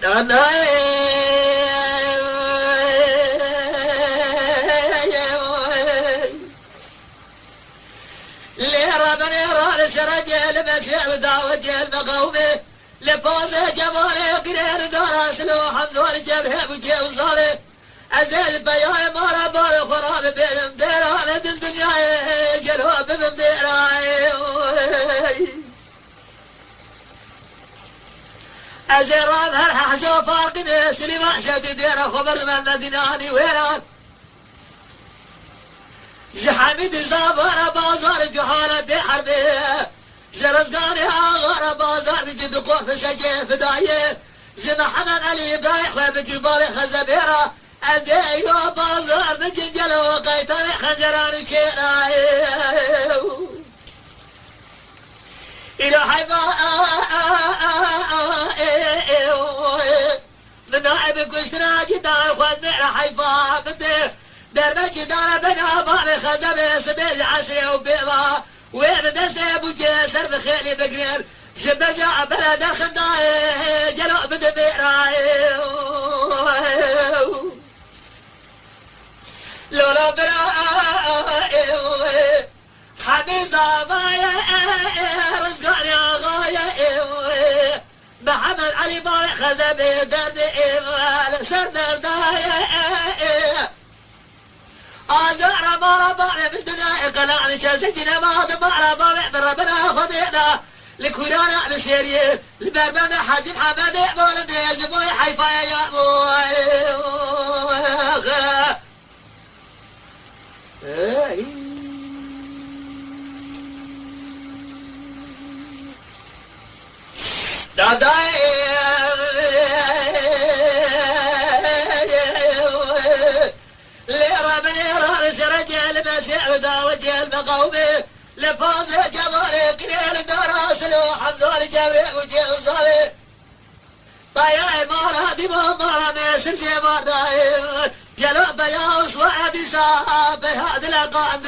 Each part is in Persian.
أنا رجال مسيح ودعوة المقومة لفوزه جمالي وقرير دار سلوح حمدون جبهه وجوزالي عزيز بياي مالا بار خراب بين ديران الدنيا جلوب بمديراي أزيران هالححزو فارقني سليمان شوتي ديرا خبر من المديناني ويران زحمد زابر بازار جهالة دي حربية زرزقاني آغار بازار بجد قوف سجي فداية زي محمد علي بايخ بجبال خزبيرة أزيو بازار بجنجل وقيتاني خنجران كيراي إلى حيفا من نائب كشتنا جدار خواد مئر حيفا بدي دربك دار بنا بابي خزبي سبيل عسري وبيضا ويبدس ابو جسر بخيلي بقرير جبجا بلد الخداي جلو بدبيراي لولا براي حبيزا بايا رزقاني غايا محمد علي باي خزبي دردي لسر درداي أزار ما ربع بالدنيا قلعني شاسجنا ما ضبع ربع بربنا خدينا لكورانا بسيري لبربنا حاجب حمد بولد يزبوي حيفا يا موي رجال مسيح ودعوة المقومة لفوز جباري قرير دار سلوح حمدون جبري وجوزالي طياي مالا ديما مالا ناسر جبار داي جلو بياوس وعدي صاحب بهاد الأقاند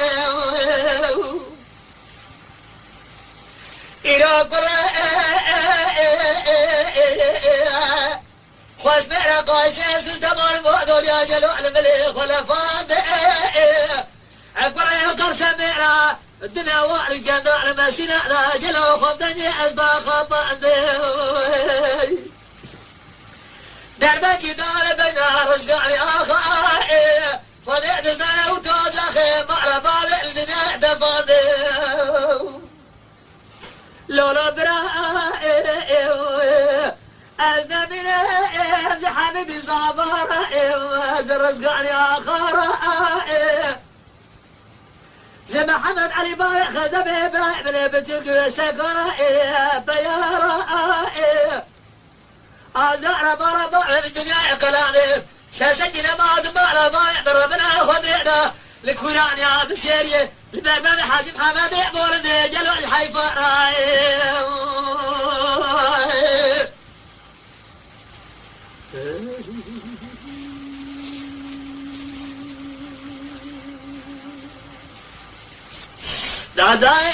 إلو خوش مئر قايشة سوزدمان مؤدول يا جلو المليخ ولفاند أكبر يقر سمعنا الدنيا والجنة لما سنعنا جلو خبدني أسبا خباند دربك دار بنا رزقاني آخائي فنعدنا وتوزخي معرفة لعزنا دفاند لولا برائي أزنا من زحمد صابر رزقاني آخر زي محمد علي باي خزبي ابراهيم بتلقى سكر بيارة أزار بربع الدنيا قلاني ساسجنا ما دبر باي بربنا خدينا لكوراني عام السيري لبربنا حاجب حمد بولد جلو الحيفا راي داداي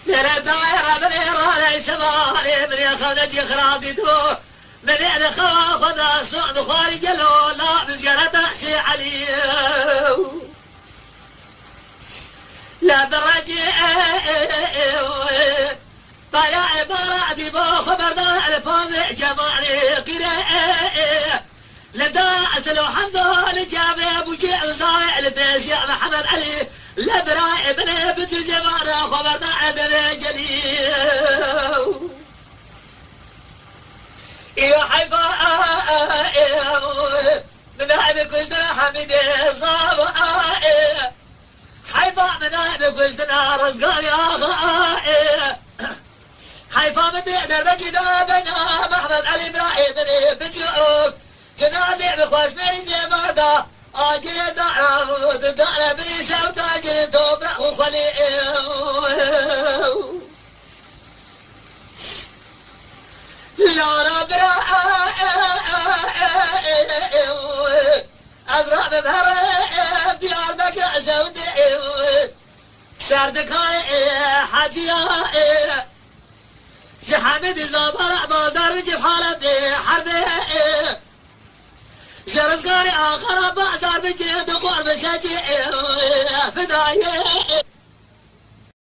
يا دايرة من إيران شمالي من يخونتي خراطي تو من إحنا خواخذ صعد خارج اللولا بزيارة تحشي علي لا درجي طيا برادي بو خبرنا الفاضع جمعني قراء لدار أسلو حمدو لجابي أبو جيع وزارع لبيس يا محمد علي لبراء ابن بنت جمعنا خبرنا عدنا جليل يا حيفا من نائب قلتنا حميد صاب حيفا من نائب قلتنا رزقاني حيفا من دربك دابنا محمد علي إبراهيم بجوعك جنازي بخوش من جبردا آجل دعنا بني شوت آجل دوبرا وخلي لا ربرا أزرع ببهر ديار بك عزود سردكاي حجيا جحمد زبر بازار بجيب حالة حرب جرزقاري آخر بازار بجيب دقور بشجي فداي